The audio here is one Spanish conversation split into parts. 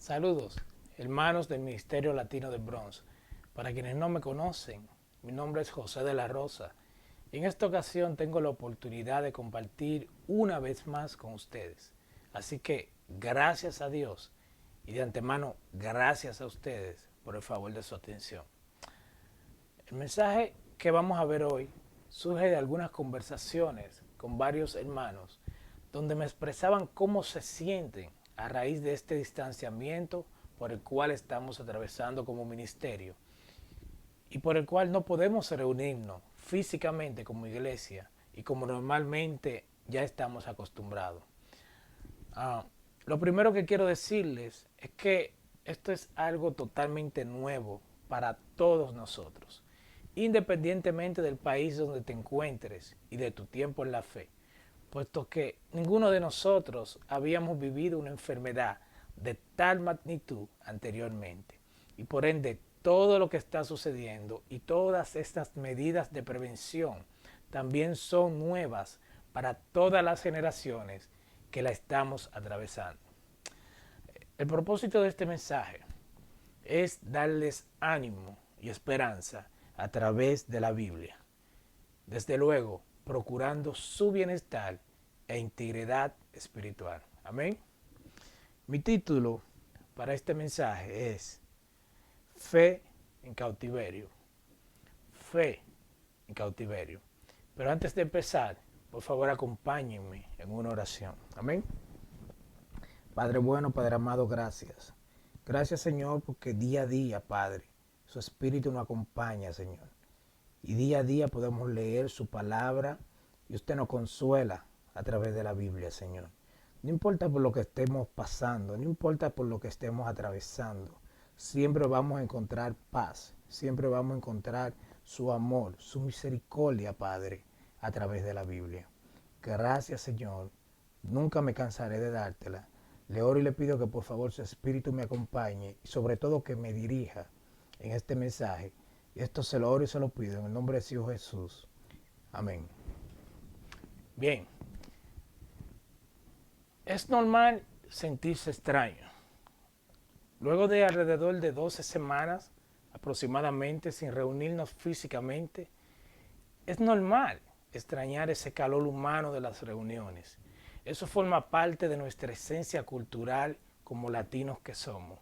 Saludos, hermanos del Ministerio Latino del Bronx. Para quienes no me conocen, mi nombre es José de la Rosa y en esta ocasión tengo la oportunidad de compartir una vez más con ustedes. Así que gracias a Dios y de antemano gracias a ustedes por el favor de su atención. El mensaje que vamos a ver hoy surge de algunas conversaciones con varios hermanos donde me expresaban cómo se sienten a raíz de este distanciamiento por el cual estamos atravesando como ministerio y por el cual no podemos reunirnos físicamente como iglesia y como normalmente ya estamos acostumbrados. Ah, lo primero que quiero decirles es que esto es algo totalmente nuevo para todos nosotros, independientemente del país donde te encuentres y de tu tiempo en la fe, puesto que ninguno de nosotros habíamos vivido una enfermedad de tal magnitud anteriormente. Y por ende, todo lo que está sucediendo y todas estas medidas de prevención también son nuevas para todas las generaciones que la estamos atravesando. El propósito de este mensaje es darles ánimo y esperanza a través de la Biblia. Desde luego, procurando su bienestar e integridad espiritual. Amén. Mi título para este mensaje es Fe en cautiverio. Fe en cautiverio. Pero antes de empezar, por favor acompáñenme en una oración. Amén. Padre bueno, Padre amado, gracias. Gracias, Señor, porque día a día, Padre, su Espíritu nos acompaña, Señor. Y día a día podemos leer su palabra y usted nos consuela a través de la Biblia, Señor. No importa por lo que estemos pasando, no importa por lo que estemos atravesando, siempre vamos a encontrar paz, siempre vamos a encontrar su amor, su misericordia, Padre, a través de la Biblia. Gracias, Señor. Nunca me cansaré de dártela. Le oro y le pido que por favor su Espíritu me acompañe y sobre todo que me dirija en este mensaje. Y esto se lo oro y se lo pido en el nombre de su Hijo Jesús. Amén. Bien, es normal sentirse extraño. Luego de alrededor de 12 semanas aproximadamente sin reunirnos físicamente, es normal extrañar ese calor humano de las reuniones. Eso forma parte de nuestra esencia cultural como latinos que somos.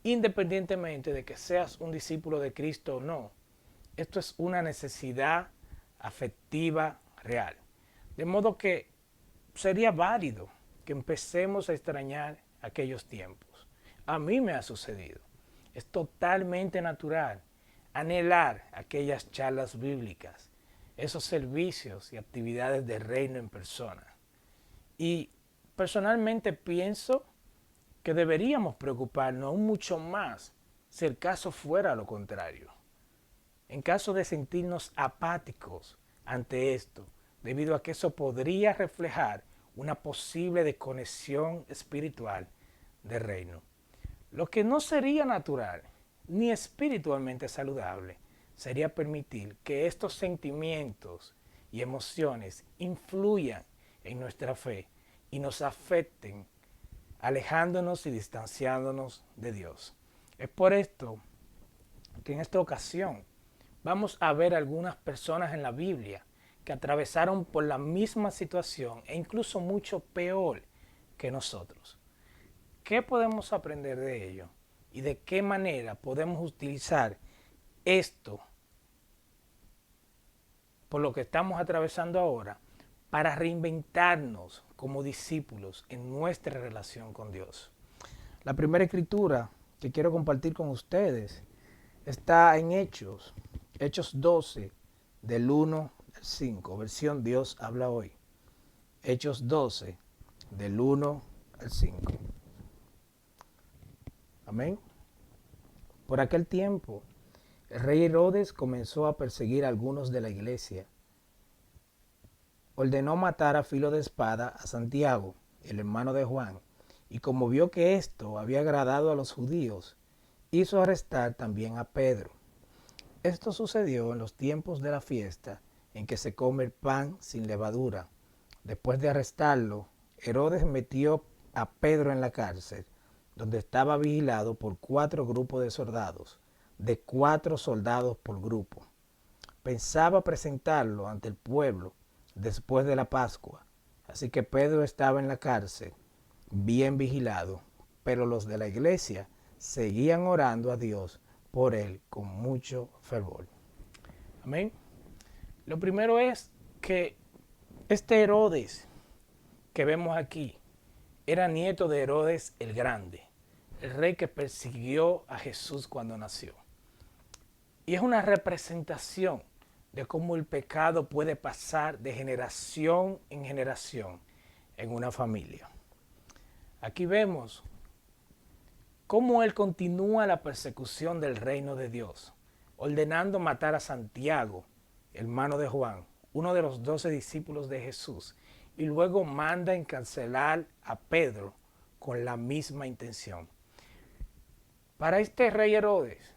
Independientemente de que seas un discípulo de Cristo o no, esto es una necesidad afectiva real. De modo que sería válido que empecemos a extrañar aquellos tiempos. A mí me ha sucedido. Es totalmente natural anhelar aquellas charlas bíblicas, esos servicios y actividades de reino en persona. Y personalmente pienso que deberíamos preocuparnos aún mucho más si el caso fuera lo contrario. En caso de sentirnos apáticos ante esto, debido a que eso podría reflejar una posible desconexión espiritual del reino. Lo que no sería natural ni espiritualmente saludable sería permitir que estos sentimientos y emociones influyan en nuestra fe y nos afecten, alejándonos y distanciándonos de Dios. Es por esto que en esta ocasión vamos a ver algunas personas en la Biblia que atravesaron por la misma situación e incluso mucho peor que nosotros. ¿Qué podemos aprender de ello? ¿Y de qué manera podemos utilizar esto por lo que estamos atravesando ahora para reinventarnos como discípulos en nuestra relación con Dios? La primera escritura que quiero compartir con ustedes está en Hechos, Hechos 12, del 1 al 5, versión Dios habla hoy. Hechos 12, del 1 al 5. Amén. Por aquel tiempo, el rey Herodes comenzó a perseguir a algunos de la iglesia. Ordenó matar a filo de espada a Santiago, el hermano de Juan, y como vio que esto había agradado a los judíos, hizo arrestar también a Pedro. Esto sucedió en los tiempos de la fiesta en que se come el pan sin levadura. Después de arrestarlo, Herodes metió a Pedro en la cárcel, donde estaba vigilado por 4 grupos de soldados, de 4 soldados por grupo. Pensaba presentarlo ante el pueblo después de la Pascua, así que Pedro estaba en la cárcel, bien vigilado, pero los de la iglesia seguían orando a Dios por él con mucho fervor. Amén. Lo primero es que este Herodes que vemos aquí era nieto de Herodes el Grande, el rey que persiguió a Jesús cuando nació. Y es una representación de cómo el pecado puede pasar de generación en generación en una familia. Aquí vemos cómo él continúa la persecución del reino de Dios, ordenando matar a Santiago, hermano de Juan, uno de los 12 discípulos de Jesús, y luego manda encarcelar a Pedro con la misma intención. Para este rey Herodes,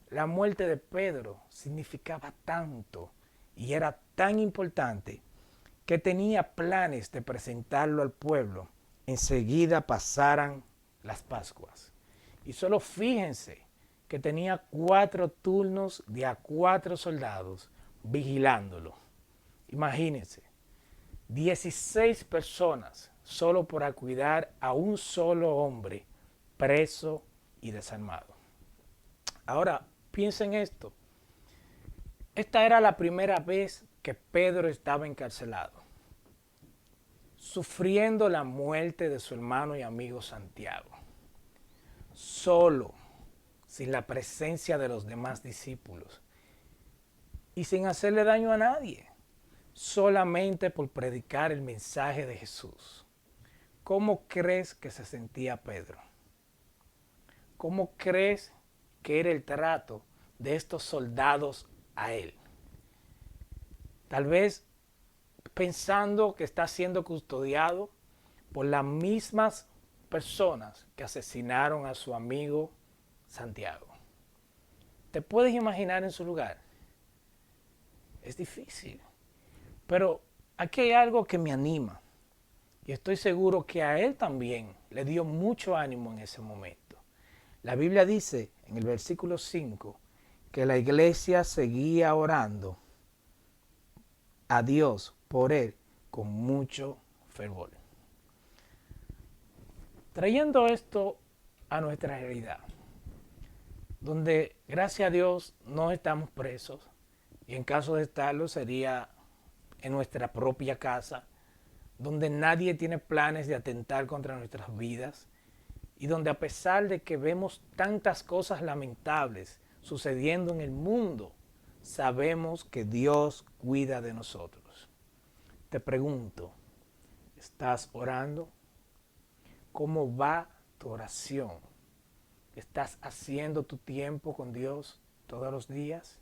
la muerte de Pedro significaba tanto y era tan importante que tenía planes de presentarlo al pueblo enseguida pasaran las Pascuas. Y solo fíjense que tenía 4 turnos de a 4 soldados vigilándolo. Imagínense, 16 personas solo para cuidar a un solo hombre preso y desarmado. Ahora, piensen esto. Esta era la primera vez que Pedro estaba encarcelado, sufriendo la muerte de su hermano y amigo Santiago, solo, sin la presencia de los demás discípulos y sin hacerle daño a nadie, solamente por predicar el mensaje de Jesús. ¿Cómo crees que se sentía Pedro? ¿Cómo crees que era el trato de estos soldados a él? Tal vez pensando que está siendo custodiado por las mismas personas que asesinaron a su amigo Santiago. ¿Te puedes imaginar en su lugar? Es difícil. Pero aquí hay algo que me anima. Y estoy seguro que a él también le dio mucho ánimo en ese momento. La Biblia dice en el versículo 5 que la iglesia seguía orando a Dios por él con mucho fervor. Trayendo esto a nuestra realidad, donde gracias a Dios no estamos presos, y en caso de estarlo sería en nuestra propia casa, donde nadie tiene planes de atentar contra nuestras vidas, y donde a pesar de que vemos tantas cosas lamentables sucediendo en el mundo, sabemos que Dios cuida de nosotros. Te pregunto, ¿estás orando? ¿Cómo va tu oración? ¿Estás haciendo tu tiempo con Dios todos los días?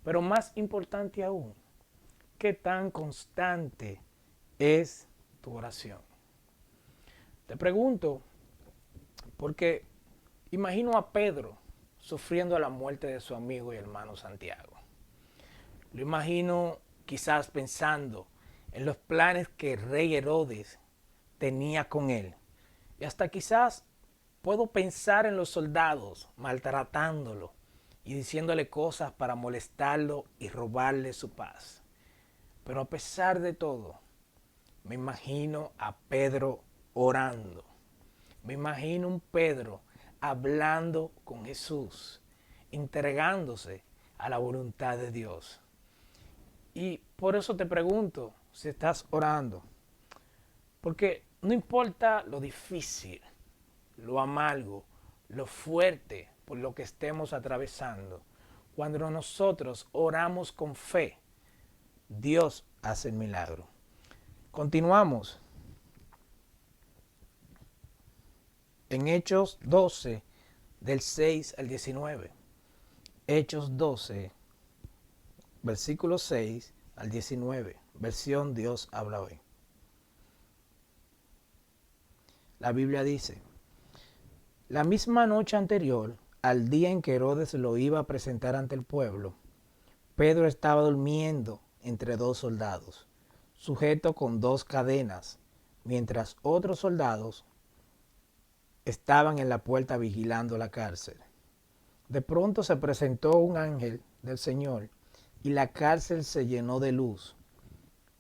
Pero más importante aún, ¿qué tan constante es tu oración? Te pregunto porque imagino a Pedro sufriendo la muerte de su amigo y hermano Santiago. Lo imagino quizás pensando en los planes que el rey Herodes tenía con él. Y hasta quizás puedo pensar en los soldados maltratándolo y diciéndole cosas para molestarlo y robarle su paz. Pero a pesar de todo, me imagino a Pedro orando. Me imagino un Pedro hablando con Jesús, entregándose a la voluntad de Dios. Y por eso te pregunto si estás orando. Porque no importa lo difícil, lo amargo, lo fuerte por lo que estemos atravesando, cuando nosotros oramos con fe, Dios hace el milagro. Continuamos. En Hechos 12, del 6 al 19. Hechos 12, versículo 6 al 19. Versión Dios habla hoy. La Biblia dice: la misma noche anterior, al día en que Herodes lo iba a presentar ante el pueblo, Pedro estaba durmiendo entre 2 soldados, sujeto con 2 cadenas, mientras otros soldados estaban en la puerta vigilando la cárcel. De pronto se presentó un ángel del Señor y la cárcel se llenó de luz.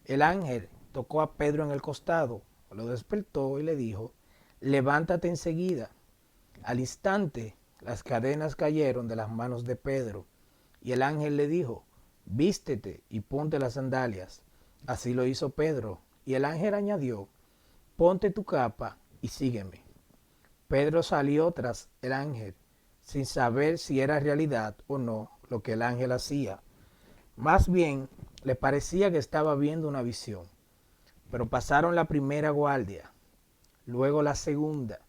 El ángel tocó a Pedro en el costado, lo despertó y le dijo: levántate enseguida. Al instante, las cadenas cayeron de las manos de Pedro, y el ángel le dijo: vístete y ponte las sandalias. Así lo hizo Pedro, y el ángel añadió: ponte tu capa y sígueme. Pedro salió tras el ángel, sin saber si era realidad o no lo que el ángel hacía. Más bien, le parecía que estaba viendo una visión. Pero pasaron la primera guardia, luego la segunda,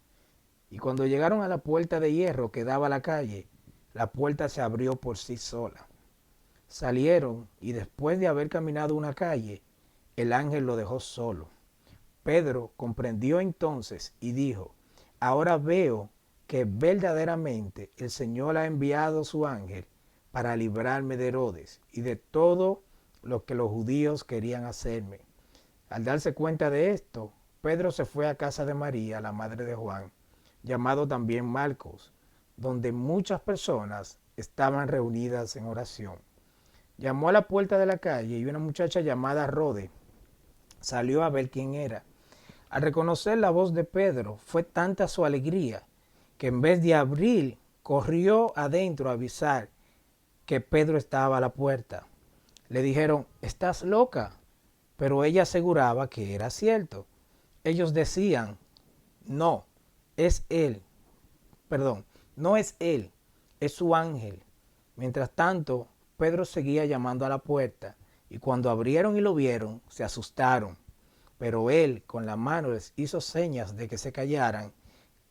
y cuando llegaron a la puerta de hierro que daba a la calle, la puerta se abrió por sí sola. Salieron y después de haber caminado una calle, el ángel lo dejó solo. Pedro comprendió entonces y dijo: ahora veo que verdaderamente el Señor ha enviado su ángel para librarme de Herodes y de todo lo que los judíos querían hacerme. Al darse cuenta de esto, Pedro se fue a casa de María, la madre de Juan, llamado también Marcos, donde muchas personas estaban reunidas en oración. Llamó a la puerta de la calle y una muchacha llamada Rode salió a ver quién era. Al reconocer la voz de Pedro, fue tanta su alegría que en vez de abrir, corrió adentro a avisar que Pedro estaba a la puerta. Le dijeron: ¿estás loca? Pero ella aseguraba que era cierto. Ellos decían: no, es él. Perdón, no es él, es su ángel. Mientras tanto, Pedro seguía llamando a la puerta, y cuando abrieron y lo vieron, se asustaron. Pero él con la mano les hizo señas de que se callaran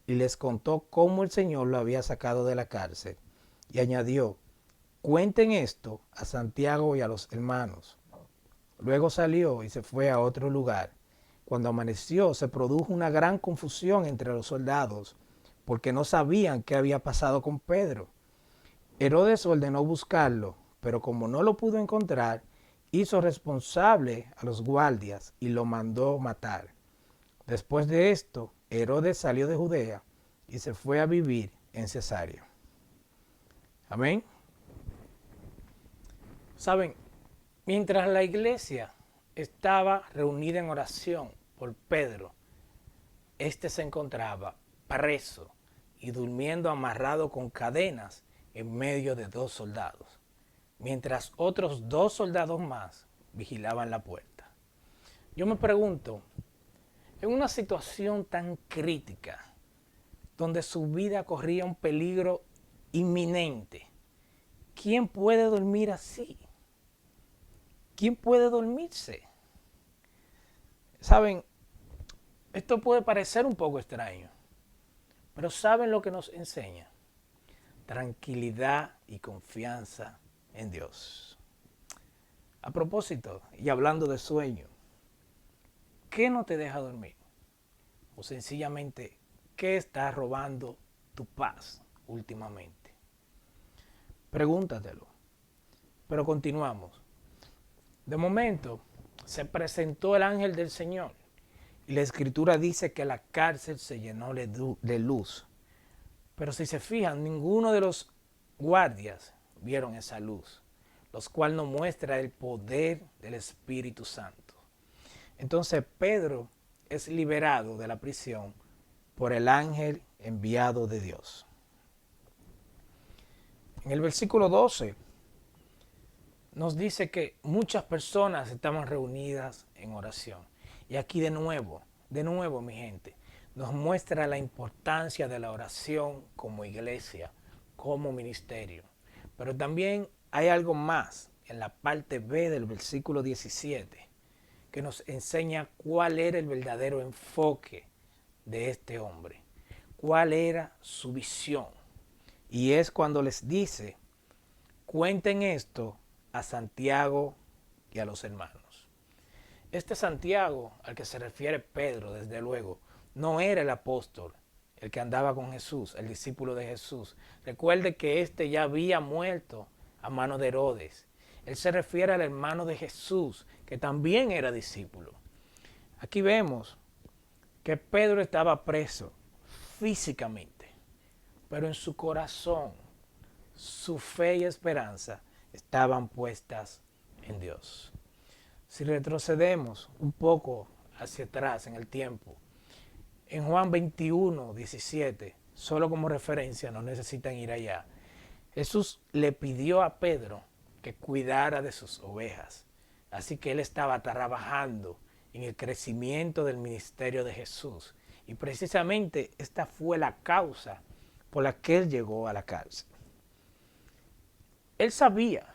y les contó cómo el Señor lo había sacado de la cárcel. Y añadió: cuenten esto a Santiago y a los hermanos. Luego salió y se fue a otro lugar. Cuando amaneció, se produjo una gran confusión entre los soldados, porque no sabían qué había pasado con Pedro. Herodes ordenó buscarlo, pero como no lo pudo encontrar, hizo responsable a los guardias y lo mandó matar. Después de esto, Herodes salió de Judea y se fue a vivir en Cesarea. Amén. Saben, mientras la iglesia estaba reunida en oración por Pedro, este se encontraba preso y durmiendo amarrado con cadenas en medio de 2 soldados, mientras otros 2 soldados más vigilaban la puerta. Yo me pregunto, en una situación tan crítica, donde su vida corría un peligro inminente, ¿quién puede dormir así? ¿Quién puede dormirse? Saben, esto puede parecer un poco extraño, pero ¿saben lo que nos enseña? Tranquilidad y confianza en Dios. A propósito, y hablando de sueño, ¿qué no te deja dormir? O sencillamente, ¿qué está robando tu paz últimamente? Pregúntatelo. Pero continuamos. De momento, se presentó el ángel del Señor y la escritura dice que la cárcel se llenó de luz. Pero si se fijan, ninguno de los guardias vieron esa luz, los cuales nos muestra el poder del Espíritu Santo. Entonces Pedro es liberado de la prisión por el ángel enviado de Dios. En el versículo 12 nos dice que muchas personas estaban reunidas en oración. Y aquí de nuevo, mi gente, nos muestra la importancia de la oración como iglesia, como ministerio. Pero también hay algo más en la parte B del versículo 17 que nos enseña cuál era el verdadero enfoque de este hombre, cuál era su visión. Y es cuando les dice: cuenten esto a Santiago y a los hermanos. Este Santiago al que se refiere Pedro, desde luego, no era el apóstol, el que andaba con Jesús, el discípulo de Jesús. Recuerde que este ya había muerto a mano de Herodes. Él se refiere al hermano de Jesús, que también era discípulo. Aquí vemos que Pedro estaba preso, físicamente, pero en su corazón, su fe y esperanza estaban puestas en Dios. Si retrocedemos un poco hacia atrás en el tiempo, en Juan 21, 17, solo como referencia, no necesitan ir allá, Jesús le pidió a Pedro que cuidara de sus ovejas. Así que él estaba trabajando en el crecimiento del ministerio de Jesús. Y precisamente esta fue la causa por la que él llegó a la cárcel. Él sabía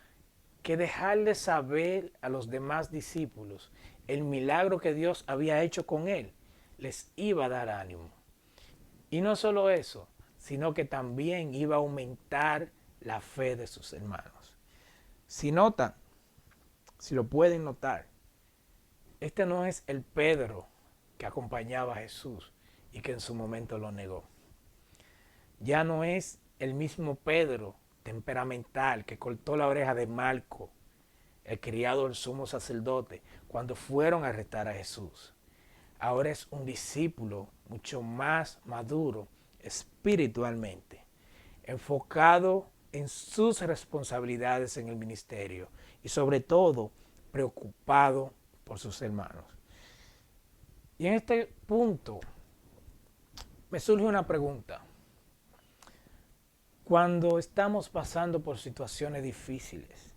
que dejarle saber a los demás discípulos el milagro que Dios había hecho con él les iba a dar ánimo. Y no solo eso, sino que también iba a aumentar la fe de sus hermanos. Si notan, si lo pueden notar, este no es el Pedro que acompañaba a Jesús y que en su momento lo negó. Ya no es el mismo Pedro temperamental que cortó la oreja de Malco, el criado del sumo sacerdote, cuando fueron a arrestar a Jesús. Ahora es un discípulo mucho más maduro espiritualmente, enfocado en sus responsabilidades en el ministerio y sobre todo preocupado por sus hermanos. Y en este punto me surge una pregunta. Cuando estamos pasando por situaciones difíciles,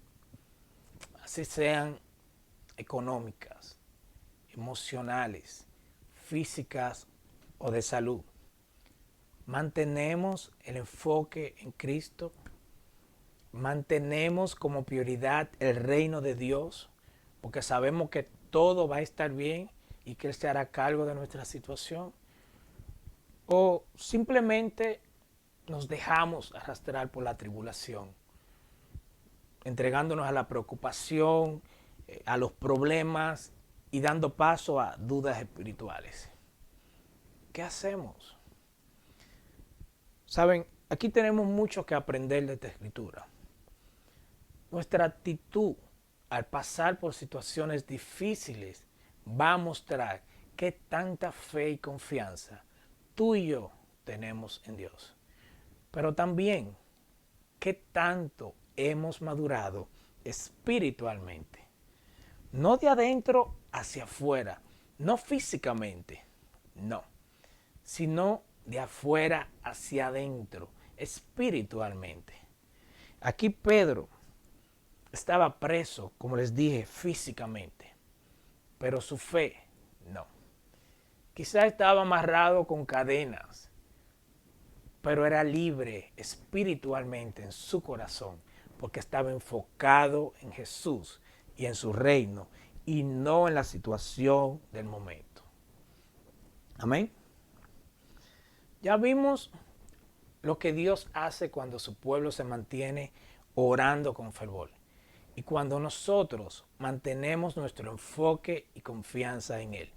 así sean económicas, emocionales, físicas o de salud, mantenemos el enfoque en Cristo, mantenemos como prioridad el reino de Dios, porque sabemos que todo va a estar bien y que Él se hará cargo de nuestra situación, o simplemente nos dejamos arrastrar por la tribulación, entregándonos a la preocupación, a los problemas y dando paso a dudas espirituales. ¿Qué hacemos? Saben, aquí tenemos mucho que aprender de esta escritura. Nuestra actitud al pasar por situaciones difíciles va a mostrar qué tanta fe y confianza tú y yo tenemos en Dios. Pero también qué tanto hemos madurado espiritualmente. No de adentro hacia afuera, no físicamente, no, sino de afuera hacia adentro, espiritualmente. Aquí Pedro estaba preso, como les dije, físicamente, pero su fe no. Quizás estaba amarrado con cadenas, pero era libre espiritualmente en su corazón, porque estaba enfocado en Jesús y en su reino, y no en la situación del momento. Amén. Ya vimos lo que Dios hace cuando su pueblo se mantiene orando con fervor. Y cuando nosotros mantenemos nuestro enfoque y confianza en Él,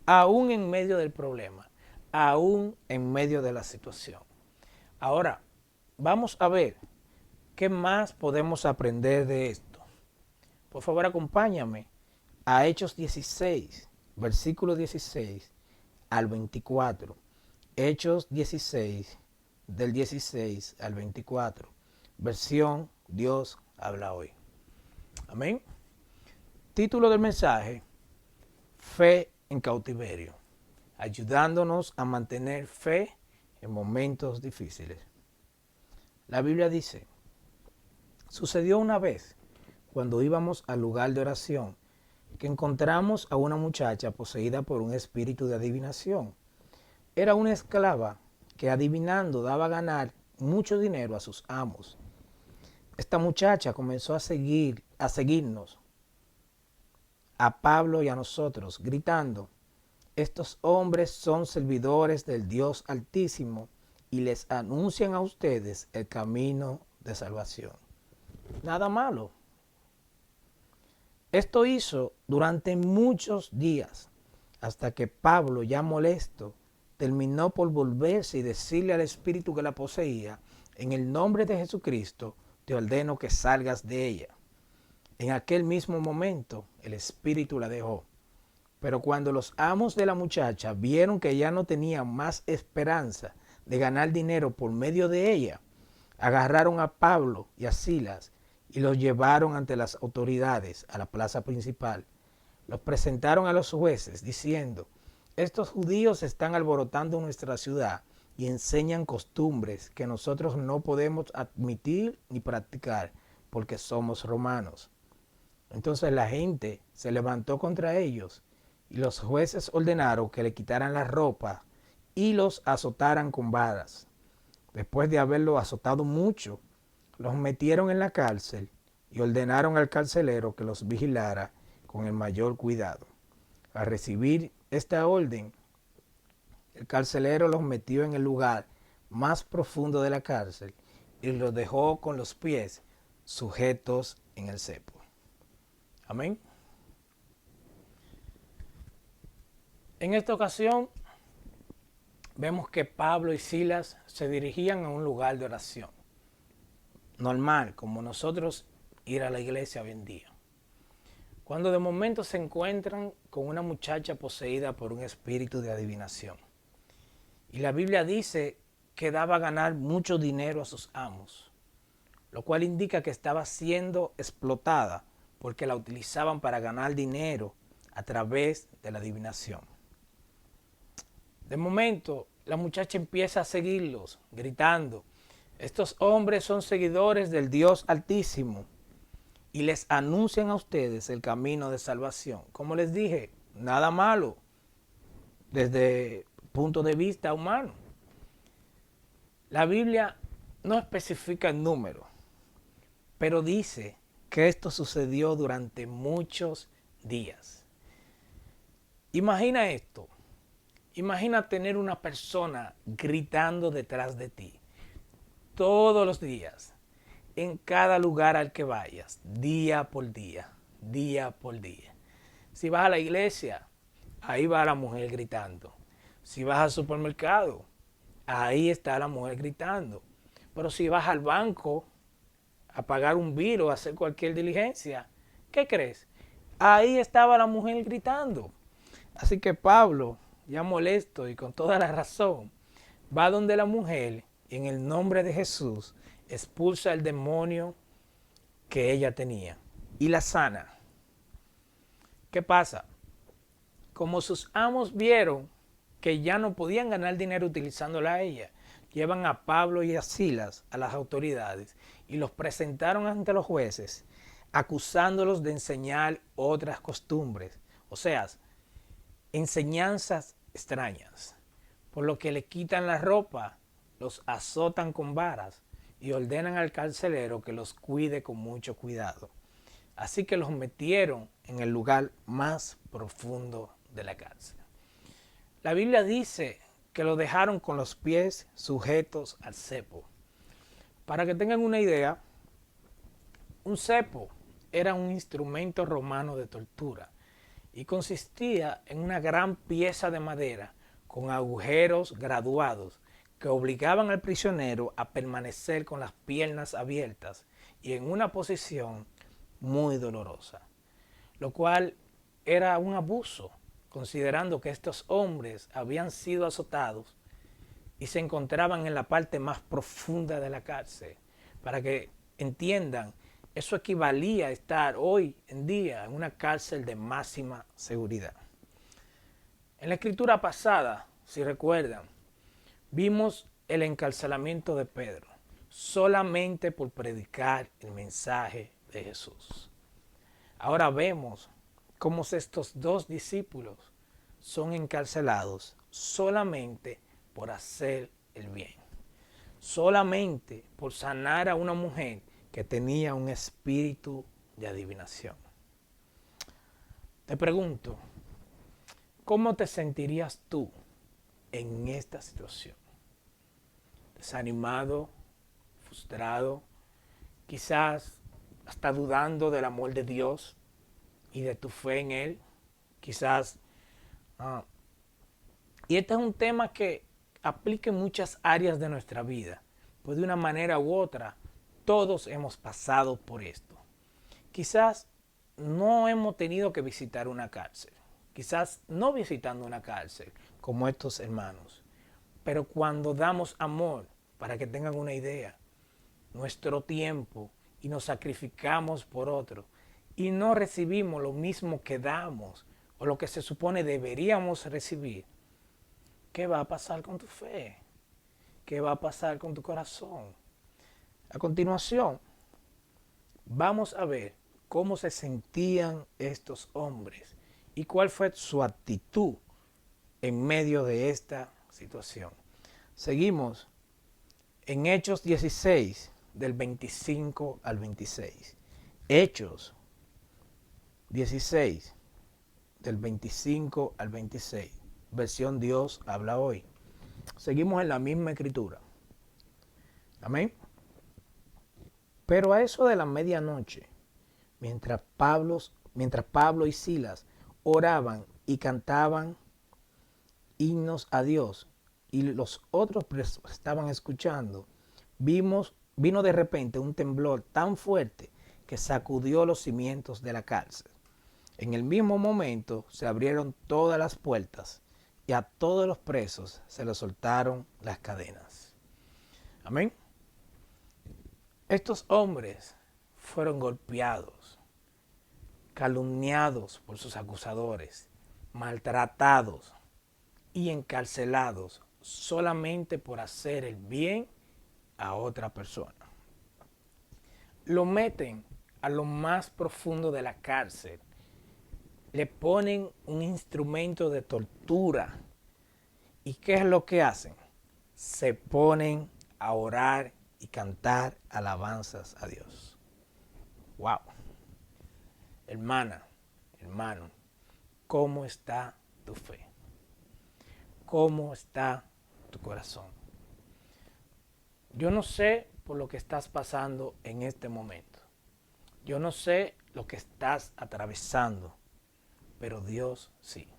aún en medio del problema, aún en medio de la situación. Ahora, vamos a ver qué más podemos aprender de esto. Por favor, acompáñame a Hechos 16, versículo 16 al 24. Hechos 16, del 16 al 24. Versión Dios habla hoy. Amén. Título del mensaje: Fe en cautiverio, ayudándonos a mantener fe en momentos difíciles. La Biblia dice: sucedió una vez, cuando íbamos al lugar de oración, que encontramos a una muchacha poseída por un espíritu de adivinación. Era una esclava que adivinando daba a ganar mucho dinero a sus amos. Esta muchacha comenzó a seguirnos, a Pablo y a nosotros, gritando: estos hombres son servidores del Dios Altísimo y les anuncian a ustedes el camino de salvación. Nada malo. Esto hizo durante muchos días, hasta que Pablo, ya molesto, terminó por volverse y decirle al espíritu que la poseía: en el nombre de Jesucristo te ordeno que salgas de ella. En aquel mismo momento el espíritu la dejó. Pero cuando los amos de la muchacha vieron que ya no tenían más esperanza de ganar dinero por medio de ella, agarraron a Pablo y a Silas y los llevaron ante las autoridades a la plaza principal. Los presentaron a los jueces diciendo: estos judíos están alborotando nuestra ciudad y enseñan costumbres que nosotros no podemos admitir ni practicar porque somos romanos. Entonces la gente se levantó contra ellos y los jueces ordenaron que le quitaran la ropa y los azotaran con varas. Después de haberlos azotado mucho, los metieron en la cárcel y ordenaron al carcelero que los vigilara con el mayor cuidado. Al recibir esta orden, el carcelero los metió en el lugar más profundo de la cárcel y los dejó con los pies sujetos en el cepo. Amén. En esta ocasión vemos que Pablo y Silas se dirigían a un lugar de oración. Normal, como nosotros ir a la iglesia hoy en día. Cuando de momento se encuentran con una muchacha poseída por un espíritu de adivinación. Y la Biblia dice que daba a ganar mucho dinero a sus amos, lo cual indica que estaba siendo explotada porque la utilizaban para ganar dinero a través de la adivinación. De momento, la muchacha empieza a seguirlos, gritando: estos hombres son seguidores del Dios Altísimo y les anuncian a ustedes el camino de salvación. Como les dije, nada malo desde el punto de vista humano. La Biblia no especifica el número, pero dice que esto sucedió durante muchos días. Imagina esto. Imagina tener una persona gritando detrás de ti todos los días, en cada lugar al que vayas, día por día, día por día. Si vas a la iglesia, ahí va la mujer gritando. Si vas al supermercado, ahí está la mujer gritando. Pero si vas al banco a pagar un bill o a hacer cualquier diligencia, ¿qué crees? Ahí estaba la mujer gritando. Así que Pablo, ya molesto y con toda la razón, va donde la mujer y en el nombre de Jesús expulsa el demonio que ella tenía y la sana. ¿Qué pasa? Como sus amos vieron que ya no podían ganar dinero utilizándola a ella, llevan a Pablo y a Silas a las autoridades y los presentaron ante los jueces, acusándolos de enseñar otras costumbres, o sea, enseñanzas extrañas, por lo que le quitan la ropa, los azotan con varas y ordenan al carcelero que los cuide con mucho cuidado. Así que los metieron en el lugar más profundo de la cárcel. La Biblia dice que lo dejaron con los pies sujetos al cepo. Para que tengan una idea, un cepo era un instrumento romano de tortura y consistía en una gran pieza de madera con agujeros graduados que obligaban al prisionero a permanecer con las piernas abiertas y en una posición muy dolorosa, lo cual era un abuso, considerando que estos hombres habían sido azotados y se encontraban en la parte más profunda de la cárcel. Para que entiendan, eso equivalía a estar hoy en día en una cárcel de máxima seguridad. En la escritura pasada, si recuerdan, vimos el encarcelamiento de Pedro solamente por predicar el mensaje de Jesús. Ahora vemos cómo estos dos discípulos son encarcelados solamente por hacer el bien, solamente por sanar a una mujer que tenía un espíritu de adivinación. Te pregunto, ¿cómo te sentirías tú en esta situación? ¿Desanimado, frustrado, quizás hasta dudando del amor de Dios y de tu fe en Él? Quizás. Y este es un tema que aplica en muchas áreas de nuestra vida, pues de una manera u otra todos hemos pasado por esto. Quizás no hemos tenido que visitar una cárcel, quizás no visitando una cárcel como estos hermanos, Pero cuando damos amor, para que tengan una idea, nuestro tiempo y nos sacrificamos por otro y no recibimos lo mismo que damos o lo que se supone deberíamos recibir, ¿qué va a pasar con tu fe? ¿Qué va a pasar con tu corazón? A continuación, vamos a ver cómo se sentían estos hombres y cuál fue su actitud en medio de esta situación. Seguimos en Hechos 16, del 25 al 26. Hechos 16, del 25 al 26. Versión Dios habla hoy. Seguimos en la misma escritura. Amén. Pero a eso de la medianoche, mientras Pablo y Silas oraban y cantaban himnos a Dios y los otros estaban escuchando, vino de repente un temblor tan fuerte que sacudió los cimientos de la cárcel. En el mismo momento se abrieron todas las puertas y a todos los presos se les soltaron las cadenas. Amén. Estos hombres fueron golpeados, calumniados por sus acusadores, maltratados y encarcelados solamente por hacer el bien a otra persona. Lo meten a lo más profundo de la cárcel, le ponen un instrumento de tortura. ¿Y qué es lo que hacen? Se ponen a orar y cantar alabanzas a Dios. ¡Wow! Hermana, hermano, ¿cómo está tu fe? ¿Cómo está tu corazón? Yo no sé por lo que estás pasando en este momento. Yo no sé lo que estás atravesando, pero Dios sí.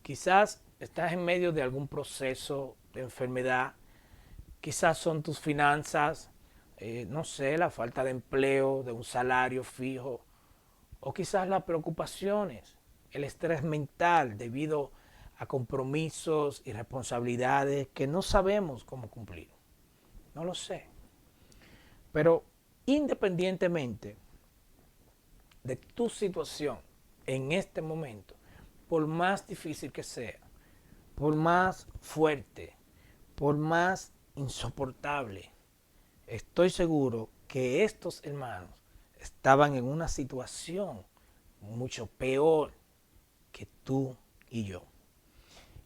Quizás estás en medio de algún proceso de enfermedad, quizás son tus finanzas, no sé, la falta de empleo, de un salario fijo, o quizás las preocupaciones, el estrés mental debido a compromisos y responsabilidades que no sabemos cómo cumplir. No lo sé. Pero independientemente de tu situación en este momento, por más difícil que sea, por más fuerte, por más insoportable, estoy seguro que estos hermanos estaban en una situación mucho peor que tú y yo.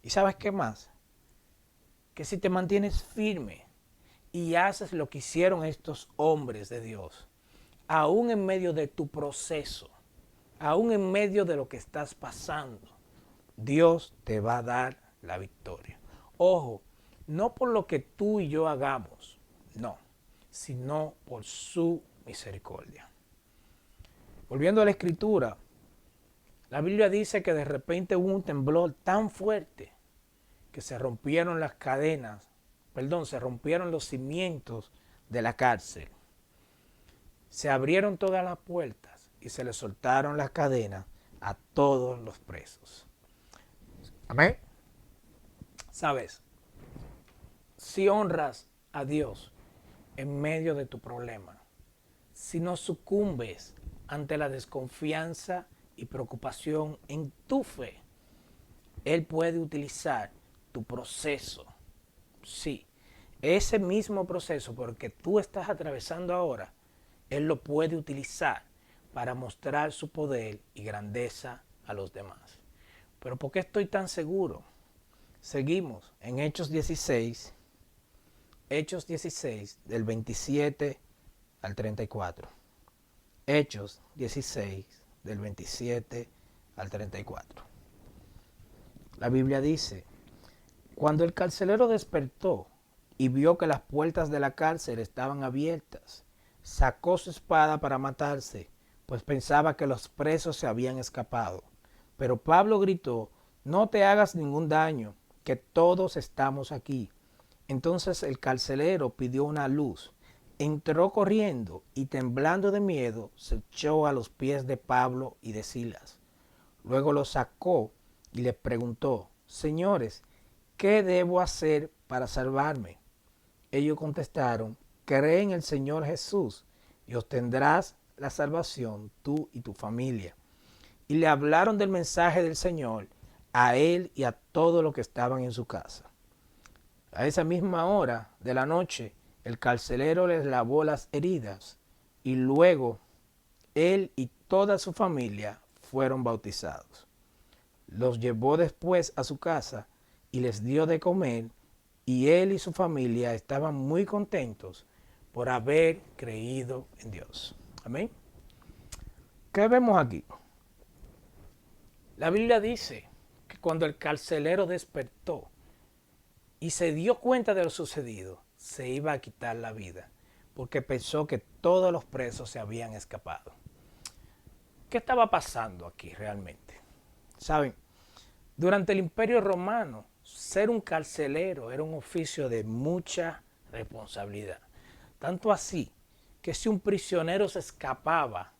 ¿Y sabes qué más? Que si te mantienes firme y haces lo que hicieron estos hombres de Dios, aún en medio de tu proceso, aún en medio de lo que estás pasando, Dios te va a dar la victoria. Ojo, no por lo que tú y yo hagamos, no, sino por su misericordia. Volviendo a la escritura, la Biblia dice que de repente hubo un temblor tan fuerte que se rompieron las cadenas, se rompieron los cimientos de la cárcel. Se abrieron todas las puertas y se le soltaron las cadenas a todos los presos. Amén. ¿Sabes? Si honras a Dios en medio de tu problema, si no sucumbes ante la desconfianza y preocupación en tu fe, Él puede utilizar tu proceso. Sí, ese mismo proceso porque tú estás atravesando ahora, Él lo puede utilizar para mostrar su poder y grandeza a los demás. Pero ¿por qué estoy tan seguro? Seguimos en Hechos 16, del 27 al 34. Hechos 16, del 27 al 34. La Biblia dice: cuando el carcelero despertó y vio que las puertas de la cárcel estaban abiertas, sacó su espada para matarse, pues pensaba que los presos se habían escapado. Pero Pablo gritó: no te hagas ningún daño, que todos estamos aquí. Entonces el carcelero pidió una luz, entró corriendo y temblando de miedo se echó a los pies de Pablo y de Silas. Luego los sacó y les preguntó: señores, ¿qué debo hacer para salvarme? Ellos contestaron, cree en el Señor Jesús y obtendrás la salvación tú y tu familia. Y le hablaron del mensaje del Señor a él y a todos los que estaban en su casa. A esa misma hora de la noche, el carcelero les lavó las heridas y luego él y toda su familia fueron bautizados. Los llevó después a su casa y les dio de comer, y él y su familia estaban muy contentos por haber creído en Dios. Amén. ¿Qué vemos aquí? La Biblia dice que cuando el carcelero despertó y se dio cuenta de lo sucedido, se iba a quitar la vida, porque pensó que todos los presos se habían escapado. ¿Qué estaba pasando aquí realmente? Saben, durante el Imperio Romano, ser un carcelero era un oficio de mucha responsabilidad. Tanto así que si un prisionero se escapaba,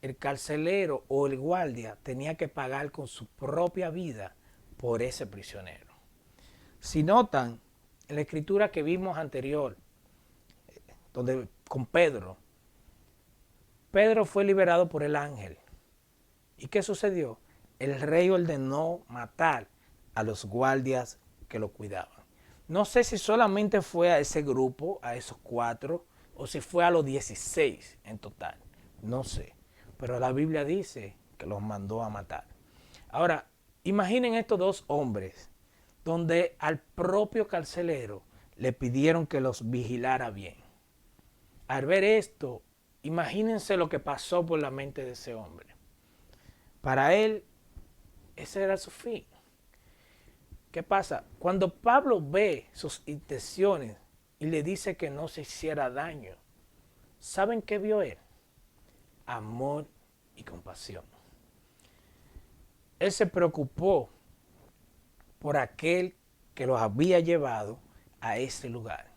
el carcelero o el guardia tenía que pagar con su propia vida por ese prisionero. Si notan, en la escritura que vimos anterior, donde con Pedro fue liberado por el ángel. ¿Y qué sucedió? El rey ordenó matar a los guardias que lo cuidaban. No sé si solamente fue a ese grupo, a esos 4, o si fue a los 16 en total. No sé. Pero la Biblia dice que los mandó a matar. Ahora, imaginen estos 2 hombres, donde al propio carcelero le pidieron que los vigilara bien. Al ver esto, imagínense lo que pasó por la mente de ese hombre. Para él, ese era su fin. ¿Qué pasa? Cuando Pablo ve sus intenciones y le dice que no se hiciera daño, ¿saben qué vio él? Amor y compasión. Él se preocupó por aquel que los había llevado a ese lugar.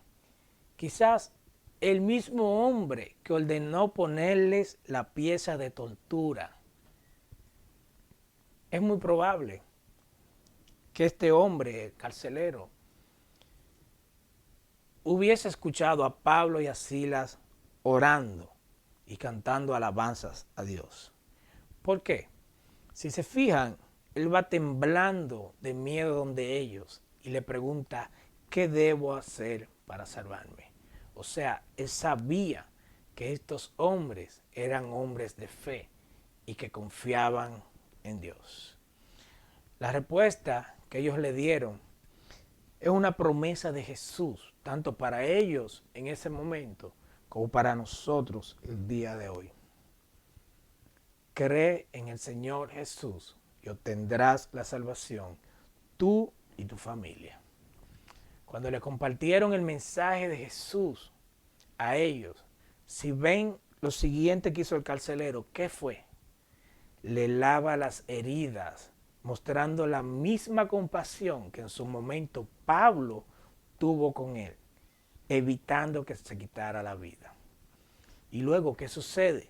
Quizás el mismo hombre que ordenó ponerles la pieza de tortura. Es muy probable que este hombre, el carcelero, hubiese escuchado a Pablo y a Silas orando y cantando alabanzas a Dios. ¿Por qué? Si se fijan, él va temblando de miedo donde ellos y le pregunta, ¿qué debo hacer para salvarme? O sea, él sabía que estos hombres eran hombres de fe y que confiaban en Dios. La respuesta que ellos le dieron es una promesa de Jesús, tanto para ellos en ese momento como para nosotros el día de hoy. Cree en el Señor Jesús y obtendrás la salvación, tú y tu familia. Cuando le compartieron el mensaje de Jesús a ellos, si ven lo siguiente que hizo el carcelero, ¿qué fue? Le lava las heridas, mostrando la misma compasión que en su momento Pablo tuvo con él, evitando que se quitara la vida. Y luego, ¿qué sucede?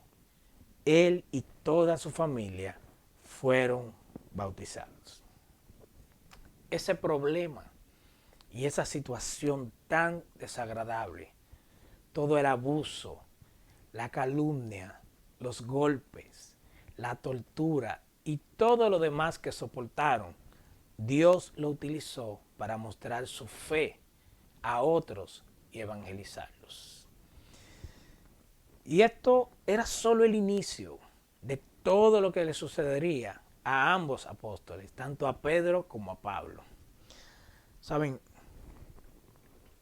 Él y toda su familia fueron bautizados. Ese problema y esa situación tan desagradable, todo el abuso, la calumnia, los golpes, la tortura y todo lo demás que soportaron, Dios lo utilizó para mostrar su fe a otros y evangelizarlos. Y esto era solo el inicio de todo lo que le sucedería a ambos apóstoles, tanto a Pedro como a Pablo. Saben,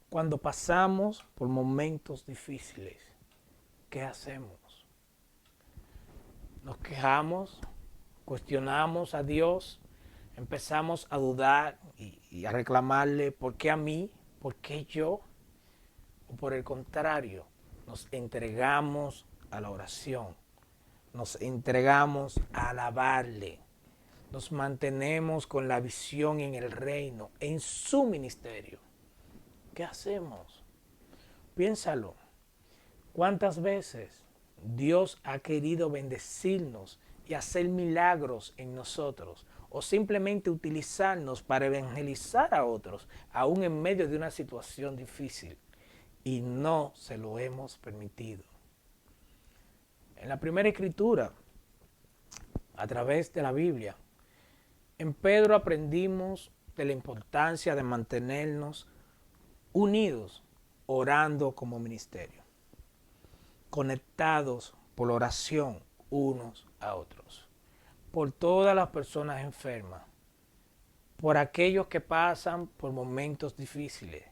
cuando pasamos por momentos difíciles, ¿qué hacemos? Nos quejamos, cuestionamos a Dios, empezamos a dudar y a reclamarle, ¿por qué a mí? ¿Por qué yo? O por el contrario, nos entregamos a la oración, nos entregamos a alabarle, nos mantenemos con la visión en el reino, en su ministerio. ¿Qué hacemos? Piénsalo. ¿Cuántas veces Dios ha querido bendecirnos y hacer milagros en nosotros? o simplemente utilizarnos para evangelizar a otros, aún en medio de una situación difícil. Y no se lo hemos permitido. En la primera escritura, a través de la Biblia, en Pedro aprendimos de la importancia de mantenernos unidos, orando como ministerio, conectados por oración unos a otros, por todas las personas enfermas, por aquellos que pasan por momentos difíciles,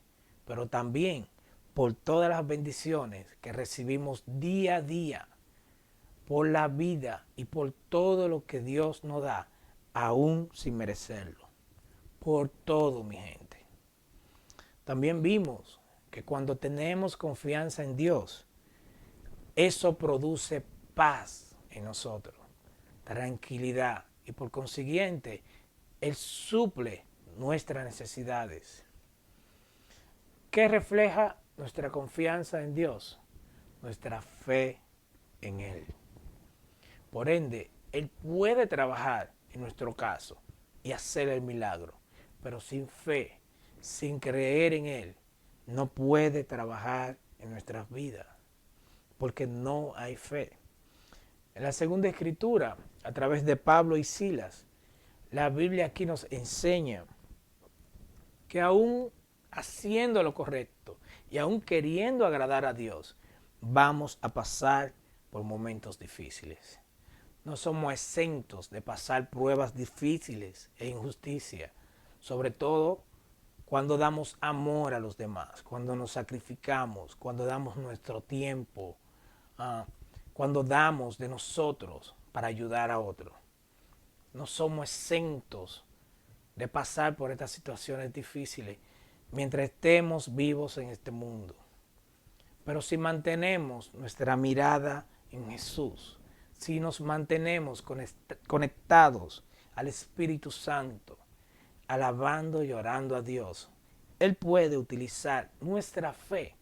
pero también por todas las bendiciones que recibimos día a día, por la vida y por todo lo que Dios nos da, aún sin merecerlo. Por todo, mi gente. También vimos que cuando tenemos confianza en Dios, eso produce paz en nosotros, tranquilidad, y por consiguiente, Él suple nuestras necesidades. ¿Qué refleja nuestra confianza en Dios? Nuestra fe en Él. Por ende, Él puede trabajar en nuestro caso y hacer el milagro, pero sin fe, sin creer en Él, no puede trabajar en nuestras vidas, porque no hay fe. En la segunda escritura, a través de Pablo y Silas, la Biblia aquí nos enseña que aún haciendo lo correcto y aún queriendo agradar a Dios, vamos a pasar por momentos difíciles. No somos exentos de pasar pruebas difíciles e injusticia, sobre todo cuando damos amor a los demás, cuando nos sacrificamos, cuando damos nuestro tiempo, cuando damos de nosotros para ayudar a otros. No somos exentos de pasar por estas situaciones difíciles mientras estemos vivos en este mundo. Pero si mantenemos nuestra mirada en Jesús, si nos mantenemos conectados al Espíritu Santo, alabando y orando a Dios, Él puede utilizar nuestra fe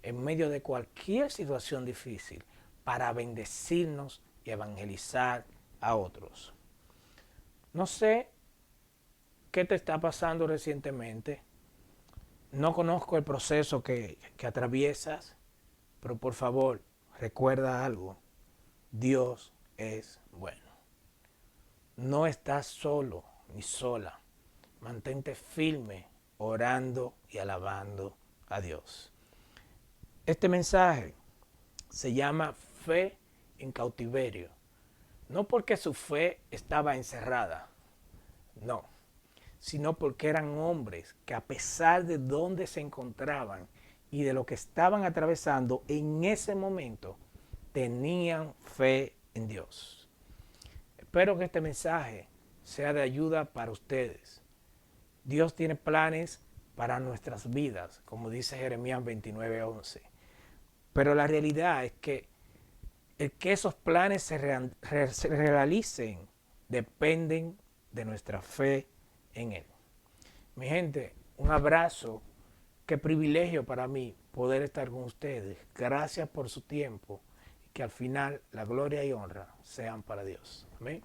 en medio de cualquier situación difícil para bendecirnos y evangelizar a otros. No sé qué te está pasando recientemente. No conozco el proceso que atraviesas, pero por favor, recuerda algo. Dios es bueno. No estás solo ni sola. Mantente firme, orando y alabando a Dios. Este mensaje se llama Fe en Cautiverio. No porque su fe estaba encerrada, no, sino porque eran hombres que a pesar de dónde se encontraban y de lo que estaban atravesando en ese momento, tenían fe en Dios. Espero que este mensaje sea de ayuda para ustedes. Dios tiene planes para nuestras vidas, como dice Jeremías 29:11. Pero la realidad es que el que esos planes se realicen dependen de nuestra fe en Él. Mi gente, un abrazo. Qué privilegio para mí poder estar con ustedes. Gracias por su tiempo y que al final la gloria y honra sean para Dios. Amén.